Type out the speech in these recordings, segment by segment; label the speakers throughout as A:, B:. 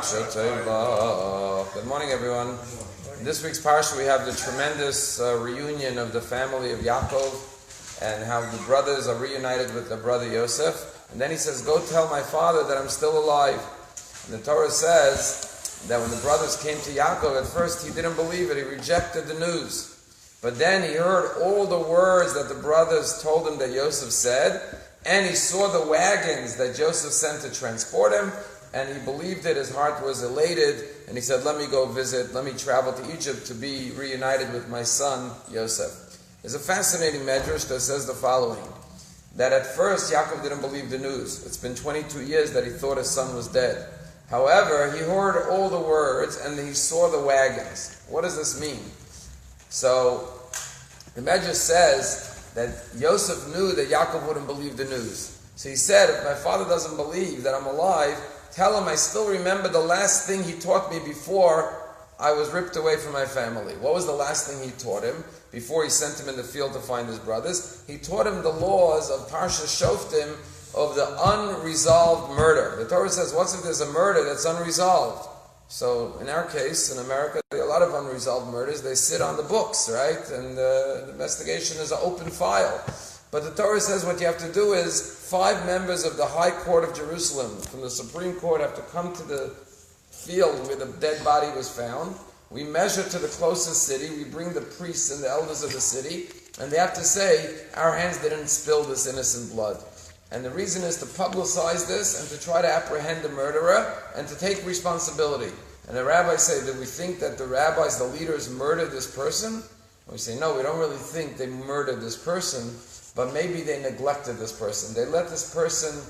A: Good morning, everyone. In this week's parsha, we have the tremendous reunion of the family of Yaakov and how the brothers are reunited with their brother Yosef. And then he says, "Go tell my father that I'm still alive." And the Torah says that when the brothers came to Yaakov, at first he didn't believe it. He rejected the news. But then he heard all the words that the brothers told him that Yosef said, and he saw the wagons that Joseph sent to transport him, and he believed it. His heart was elated, and he said, "Let me go visit, let me travel to Egypt to be reunited with my son, Yosef." There's a fascinating medrash that says the following, that at first Yaakov didn't believe the news. It's been 22 years that he thought his son was dead. However, he heard all the words, and he saw the wagons. What does this mean? So, the medrash says that Yosef knew that Yaakov wouldn't believe the news. So he said, "If my father doesn't believe that I'm alive, tell him I still remember the last thing he taught me before I was ripped away from my family." What was the last thing he taught him before he sent him in the field to find his brothers? He taught him the laws of Parsha Shoftim, of the unresolved murder. The Torah says, what's if there's a murder that's unresolved? So in our case, in America, there are a lot of unresolved murders. They sit on the books, right? And the investigation is an open file. But the Torah says what you have to do is 5 members of the High Court of Jerusalem from the Supreme Court have to come to the field where the dead body was found. We measure to the closest city. We bring the priests and the elders of the city, and they have to say, our hands didn't spill this innocent blood. And the reason is to publicize this and to try to apprehend the murderer and to take responsibility. And the rabbis say, do we think that the rabbis, the leaders, murdered this person? We say, no, we don't really think they murdered this person, but maybe they neglected this person. They let this person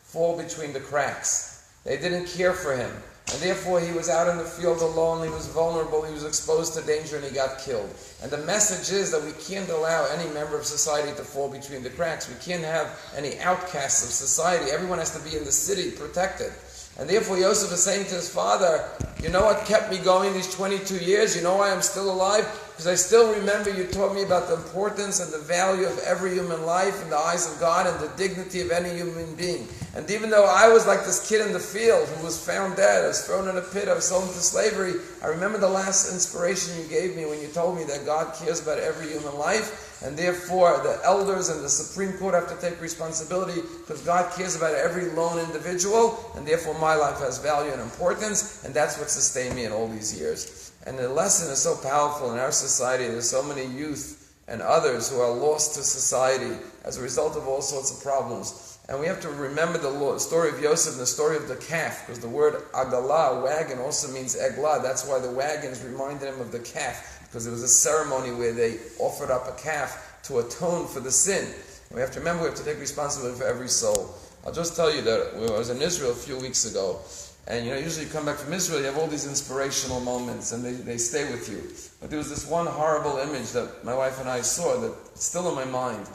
A: fall between the cracks. They didn't care for him. And therefore he was out in the field alone, he was vulnerable, he was exposed to danger, and he got killed. And the message is that we can't allow any member of society to fall between the cracks. We can't have any outcasts of society. Everyone has to be in the city, protected. And therefore Yosef is saying to his father, you know what kept me going these 22 years? You know why I'm still alive? Because I still remember you taught me about the importance and the value of every human life in the eyes of God and the dignity of any human being. And even though I was like this kid in the field who was found dead, I was thrown in a pit, I was sold into slavery, I remember the last inspiration you gave me when you told me that God cares about every human life, and therefore the elders and the Supreme Court have to take responsibility because God cares about every lone individual, and therefore my life has value and importance, and that's what sustained me in all these years. And the lesson is so powerful in our society. There's so many youth and others who are lost to society as a result of all sorts of problems. And we have to remember the story of Yosef and the story of the calf, because the word agalah, wagon, also means eglah. That's why the wagons reminded him of the calf, because it was a ceremony where they offered up a calf to atone for the sin. And we have to remember we have to take responsibility for every soul. I'll just tell you that I was in Israel a few weeks ago, and usually you come back from Israel, you have all these inspirational moments, and they stay with you. But there was this one horrible image that my wife and I saw that's still in my mind.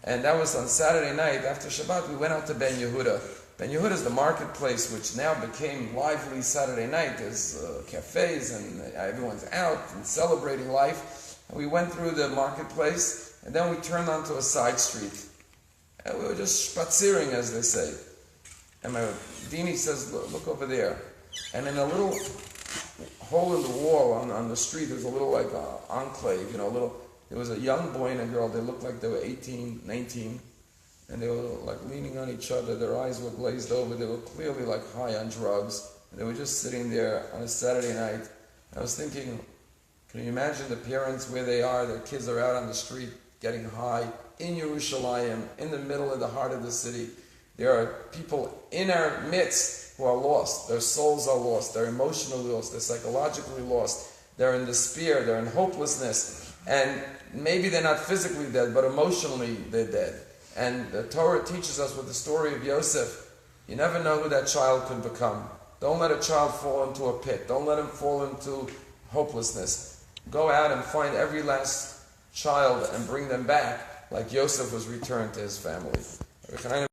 A: And that was on Saturday night, after Shabbat, we went out to Ben Yehuda. Ben Yehuda is the marketplace, which now became lively Saturday night. There's cafes, and everyone's out and celebrating life. And we went through the marketplace, and then we turned onto a side street. And we were just spaziering, as they say. And my Dini says, look over there. And in a little hole in the wall on the street, there's a little like enclave, there was a young boy and a girl. They looked like they were 18, 19. And they were like leaning on each other. Their eyes were glazed over. They were clearly like high on drugs. And they were just sitting there on a Saturday night. I was thinking, can you imagine the parents where they are? Their kids are out on the street getting high in Yerushalayim, in the middle of the heart of the city. There are people in our midst who are lost. Their souls are lost. They're emotionally lost. They're psychologically lost. They're in despair. They're in hopelessness. And maybe they're not physically dead, but emotionally they're dead. And the Torah teaches us with the story of Yosef, you never know who that child could become. Don't let a child fall into a pit. Don't let him fall into hopelessness. Go out and find every last child and bring them back like Yosef was returned to his family.